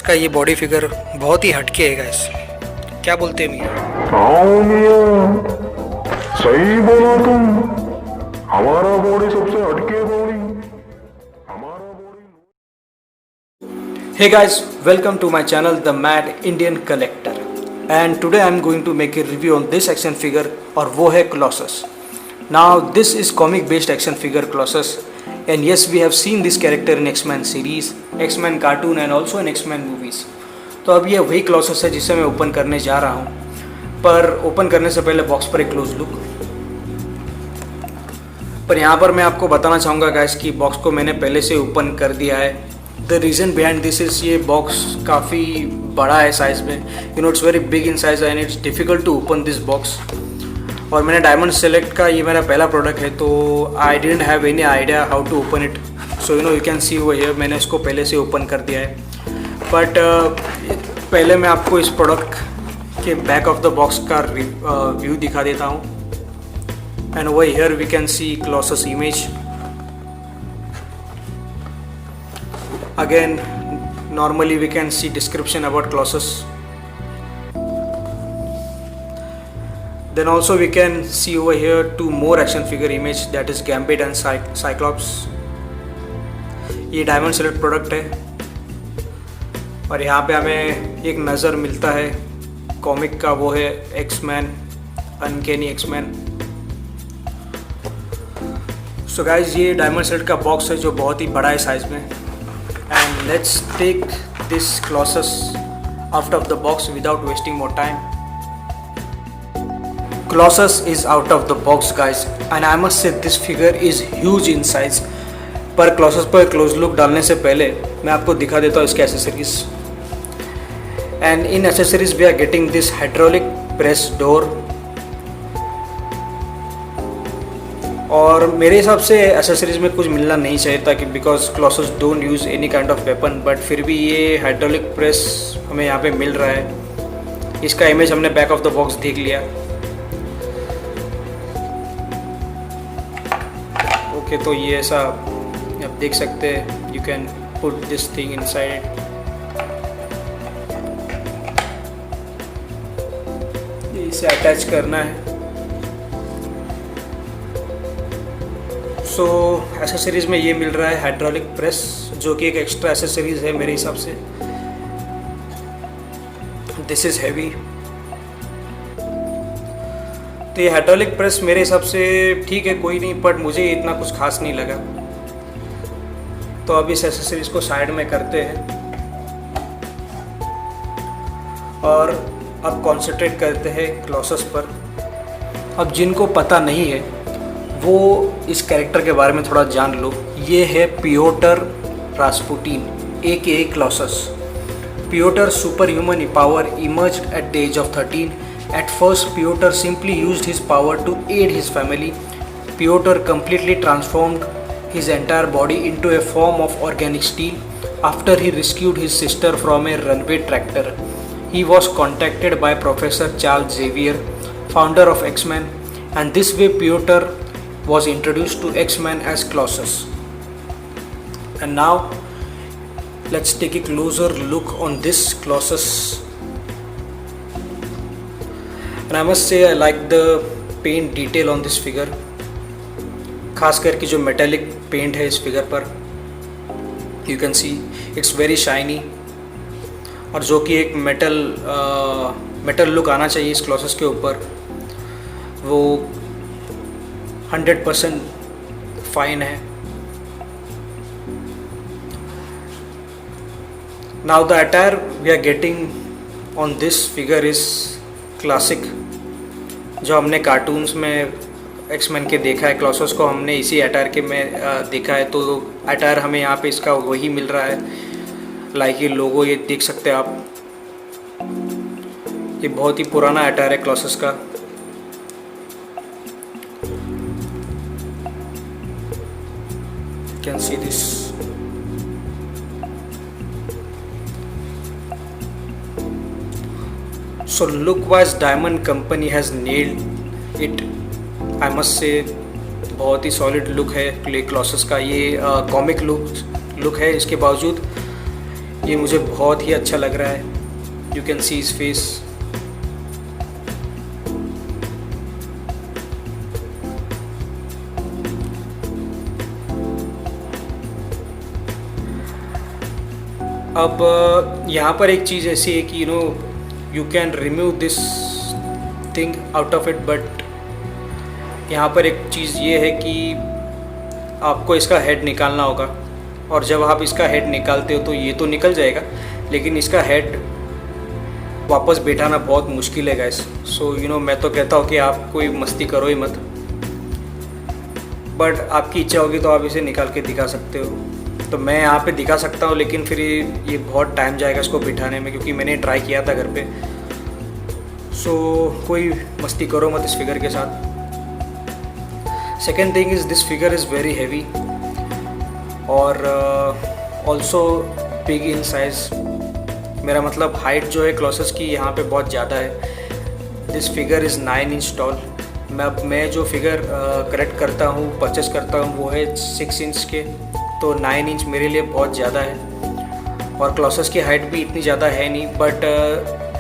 इसका ये body figure बहुत ही हटके है गाइस। क्या बोलते हैं मियां? हाँ मियां, सही बोला तुम। हमारा बॉडी सबसे हटके बॉडी। हमारा body. Hey guys, welcome to my channel The Mad Indian Collector, and today I am going to make a review on this action figure और वो है Colossus. Now this is comic based action figure Colossus, and yes we have seen this character in X-Men series, X-Men cartoon and also in X-Men movies. तो अब ये वही Colossus है जिसे मैं ओपन करने जा रहा हूँ, पर ओपन करने से पहले बॉक्स पर एक क्लोज लुक। पर यहाँ पर मैं आपको बताना चाहूँगा गाइस कि बॉक्स को मैंने पहले से ओपन कर दिया है। The reason behind this is ये बॉक्स काफ़ी बड़ा है साइज़ में, you know it's very big in size and it's difficult to open this box. और मैंने डायमंड सेलेक्ट का ये मेरा पहला प्रोडक्ट है, तो I didn't have any idea how to open it. So you know you can see over here, मैंने इसको पहले से ओपन कर दिया है। बट पहले मैं आपको इस प्रोडक्ट के बैक ऑफ द बॉक्स का व्यू दिखा देता हूँ। And over here we can see Colossus image. Again, normally we can see description about Colossus. Then also we can see over here two more action figure image, that is Gambit and Cyclops. ये diamond select product है और यहाँ पे हमें एक नज़र मिलता है कॉमिक का, वो है X-Men, uncanny X-Men. So guys ये डायमंड सेलेक्ट का बॉक्स है जो बहुत ही बड़ा है साइज में. And let's take this Colossus out of the box without wasting more time. Colossus is out of the box guys, and I must say this figure is huge in size. पर Colossus पर close look डालने से पहले मैं आपको दिखा देता हूँ इसके accessories. And in accessories we are getting this hydraulic press door. और मेरे हिसाब से एसेसरीज में कुछ मिलना नहीं चाहिए था कि because Colossus don't use any kind of weapon, but फिर भी ये हाइड्रोलिक प्रेस हमें यहाँ पे मिल रहा है. इसका इमेज हमने बैक ऑफ द बॉक्स देख लिया. ओके, तो ये ऐसा आप देख सकते हैं. You can put this thing inside. इसे अटैच करना है. सो एसेसरीज़ में ये मिल रहा है हाइड्रोलिक प्रेस, जो कि एक एक्स्ट्रा एसेसरीज़ है मेरे हिसाब से. This is heavy. तो ये हाइड्रोलिक प्रेस मेरे हिसाब से ठीक है, कोई नहीं, बट मुझे इतना कुछ खास नहीं लगा. तो अब इस एसेसरीज़ को साइड में करते हैं और अब कॉन्सेंट्रेट करते हैं Colossus पर. अब जिनको पता नहीं है वो इस कैरेक्टर के बारे में थोड़ा जान लो. ये है पियोटर Rasputin aka Colossus. Piotr, superhuman power, emerged at the age of 13. At first, Piotr simply used his power to aid his family. Piotr completely transformed his entire body into a form of organic steel after he rescued his sister from a runaway tractor. He was contacted by Professor Charles Xavier, founder of X-Men, and this way Piotr was introduced to X-Men as Colossus. And now let's take a closer look on this Colossus. And I must say I like the paint detail on this figure. खास करके जो metallic paint है इस figure पर, you can see it's very shiny. और जो कि एक metal look आना चाहिए इस Colossus के ऊपर, वो 100% फाइन है. Now the attire we are getting on this figure is classic. जो हमने कार्टून्स में X-Men के देखा है, Colossus को हमने इसी अटायर के में देखा है. तो अटायर हमें यहाँ पे इसका वही मिल रहा है. लाइक ये लोगो ये देख सकते हैं आप. ये बहुत ही पुराना अटायर है Colossus का. Can see this. So look wise Diamond Company has nailed it. I must say बहुत ही सॉलिड लुक है Colossus का. ये कॉमिक लुक है. इसके बावजूद ये मुझे बहुत ही अच्छा लग रहा है। You can see his face. अब यहाँ पर एक चीज़ ऐसी है कि you can remove this thing out of it, but यहाँ पर एक चीज़ ये है कि आपको इसका हेड निकालना होगा, और जब आप इसका हेड निकालते हो तो ये तो निकल जाएगा, लेकिन इसका हेड वापस बैठाना बहुत मुश्किल है गाइस। सो मैं तो कहता हूँ कि आप कोई मस्ती करो ही मत, बट आपकी इच्छा होगी तो आप इसे निकाल के दिखा सकते हो। तो मैं यहाँ पे दिखा सकता हूँ, लेकिन फिर ये बहुत टाइम जाएगा इसको बिठाने में, क्योंकि मैंने ट्राई किया था घर पे। सो कोई मस्ती करो मत इस फिगर के साथ। Second thing is this figure is very heavy और ऑल्सो बिग इन साइज़। मेरा मतलब हाइट जो है क्लॉसेस की यहाँ पे बहुत ज़्यादा है। This figure is 9 inch toll. मैं जो फिगर करेक्ट करता हूँ, परचेस करता हूँ, वो है 6 इंच के, तो 9 इंच मेरे लिए बहुत ज़्यादा है। और क्लॉसेस की हाइट भी इतनी ज़्यादा है नहीं, बट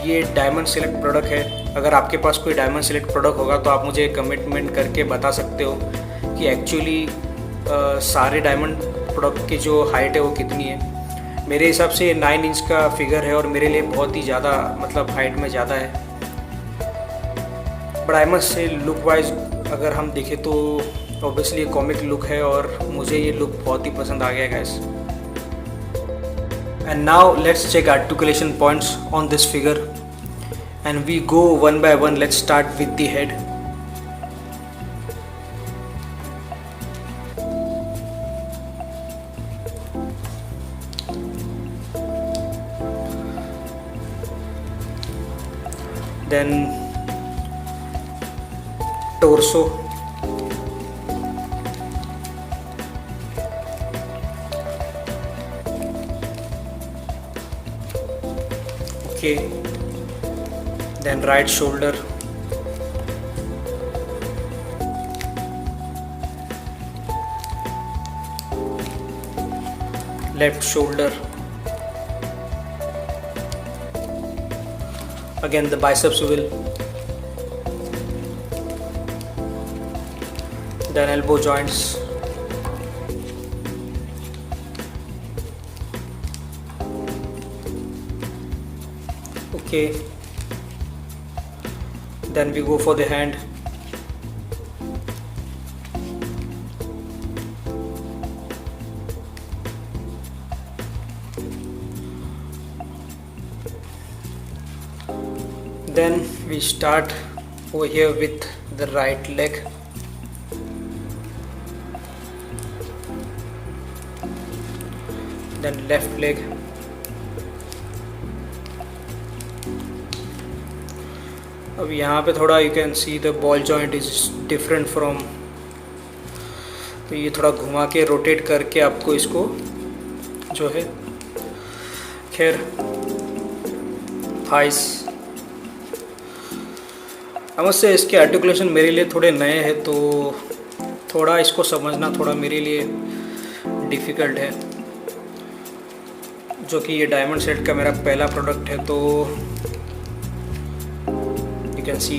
ये डायमंड सेलेक्ट प्रोडक्ट है। अगर आपके पास कोई डायमंड सेलेक्ट प्रोडक्ट होगा तो आप मुझे कमिटमेंट करके बता सकते हो कि एक्चुअली सारे डायमंड प्रोडक्ट की जो हाइट है वो कितनी है। मेरे हिसाब से 9 इंच का फिगर है और मेरे लिए बहुत ही ज़्यादा, मतलब हाइट में ज़्यादा है। But I must say look wise अगर हम देखें तो ऑब्वियसली कॉमिक लुक है और मुझे ये लुक बहुत ही पसंद आ गया guys. And now let's check articulation points on this figure and we go one by one. Let's start with the head. Then torso, okay, then right shoulder, left shoulder, again the biceps will, then elbow joints, okay, then we go for the hand, then we start over here with the right leg, then left leg, अब यहाँ पे थोड़ा you can see the ball joint is different from, तो ये थोड़ा घुमा के rotate करके आपको इसको जो है, खैर थाइस से इसके आर्टिकुलेशन मेरे लिए थोड़े नए हैं, तो थोड़ा इसको समझना थोड़ा मेरे लिए डिफ़िकल्ट है, जो कि ये डायमंड सेट का मेरा पहला प्रोडक्ट है। तो you can C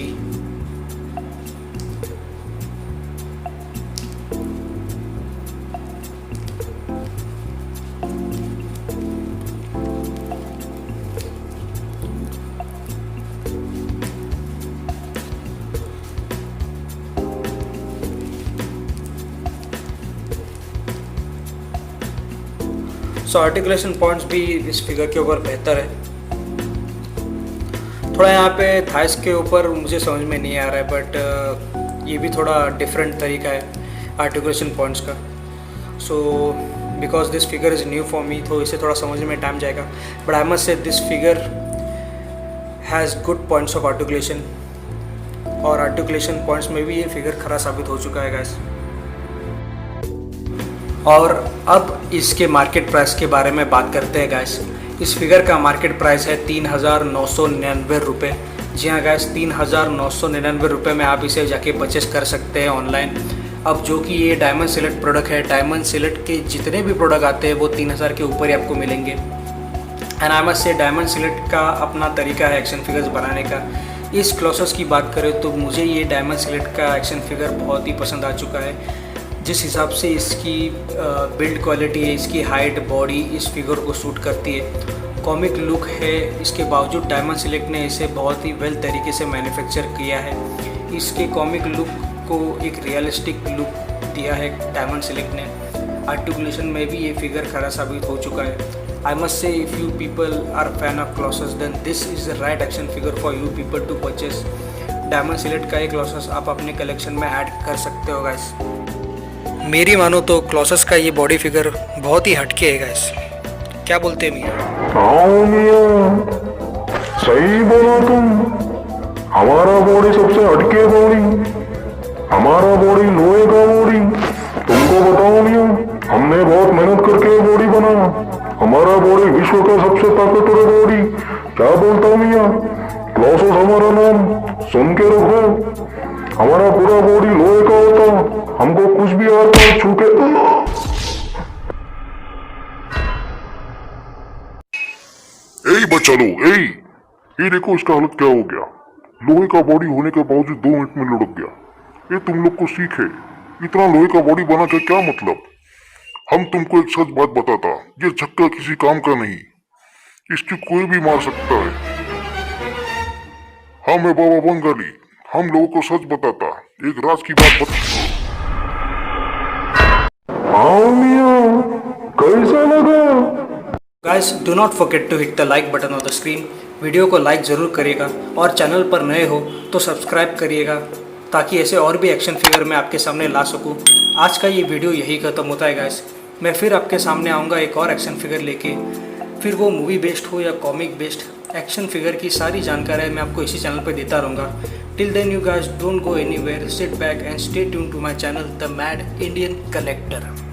so articulation points भी इस फिगर के ऊपर बेहतर है। थोड़ा यहाँ पे थाइस के ऊपर मुझे समझ में नहीं आ रहा है, बट ये भी थोड़ा डिफरेंट तरीका है आर्टिकुलेशन पॉइंट्स का। So because this figure is new for me, तो इसे थोड़ा समझने में टाइम जाएगा, but I must say this figure has good points of articulation, और आर्टिकुलेशन पॉइंट्स में भी ये फिगर खरा साबित हो चुका है गाइस। और अब इसके मार्केट प्राइस के बारे में बात करते हैं गाइस। इस फिगर का मार्केट प्राइस है 3,999 रुपये। जी हाँ गाइस, 3,999 रुपये में आप इसे जाके परचेस कर सकते हैं ऑनलाइन। अब जो कि ये डायमंड सेलेक्ट प्रोडक्ट है, डायमंड सेलेक्ट के जितने भी प्रोडक्ट आते हैं वो 3,000 के ऊपर ही आपको मिलेंगे। And I must say diamond select का अपना तरीका है एक्शन फिगर्स बनाने का। इस क्लॉसेस की बात करें तो मुझे ये डायमंड सिलेक्ट का एक्शन फिगर बहुत ही पसंद आ चुका है। जिस हिसाब से इसकी बिल्ड क्वालिटी है, इसकी हाइट, बॉडी इस फिगर को सूट करती है, कॉमिक लुक है, इसके बावजूद डायमंड सिलेक्ट ने इसे बहुत ही वेल तरीके से मैन्युफैक्चर किया है। इसके कॉमिक लुक को एक रियलिस्टिक लुक दिया है डायमंड सिलेक्ट ने। आर्टिकुलेशन में भी ये फिगर खरा साबित हो चुका है। I must say, if you people are fan of Colossus, then this is the right action figure for you people to purchase. Diamond Select का एक Colossus आप अपने कलेक्शन में ऐड कर सकते हो गाइस। मेरी मानो तो Colossus का ये बॉडी फिगर बहुत ही हटके है गाइस। क्या बोलते हैं मियाँ? हाँ मियाँ, सही बोला तुम। हमारा बॉडी सबसे हटके बॉडी, हमारा बॉडी लोहे का बॉडी। तुमको बताओ मियाँ, हमने बहुत मेहनत करके बॉडी बनाया। हमारा बॉडी विश्व का सबसे ताकतवर बॉडी। क्या बोलता हूँ मियाँ, क्लॉसस हमारा नाम सुन के रखो। हमारा पूरा बॉडी लोहे का होता, हमको कुछ भी आता छू के। ए बच्चा लो, ये देखो इसका हालत क्या हो गया। लोहे का बॉडी होने के बावजूद 2 मिनट में लुढ़क गया। ये तुम लोग को सीख है, इतना लोहे का बॉडी बना के क्या मतलब। हम तुमको एक सच बात बताता, ये छक्का किसी काम का नहीं, इसकी कोई भी मार सकता है। हाँ मैं बाबा बंगाली, हम लोगों को सच बताता, एक राज की बात बता। हाँ मियाँ, कैसा लगा? Guys do not forget to hit the like button on the screen. Video को लाइक ज़रूर करिएगा और चैनल पर नए हो तो सब्सक्राइब करिएगा ताकि ऐसे और भी एक्शन फिगर मैं आपके सामने ला सकूं। आज का ये वीडियो यही ख़त्म होता है गाइस। मैं फिर आपके सामने आऊँगा एक और एक्शन फिगर लेके, फिर वो मूवी बेस्ड हो या कॉमिक बेस्ड एक्शन फिगर की सारी जानकारी मैं आपको इसी चैनल पर देता रहूँगा। Till then you guys don't go anywhere, sit back and stay tune to my channel the mad Indian collector.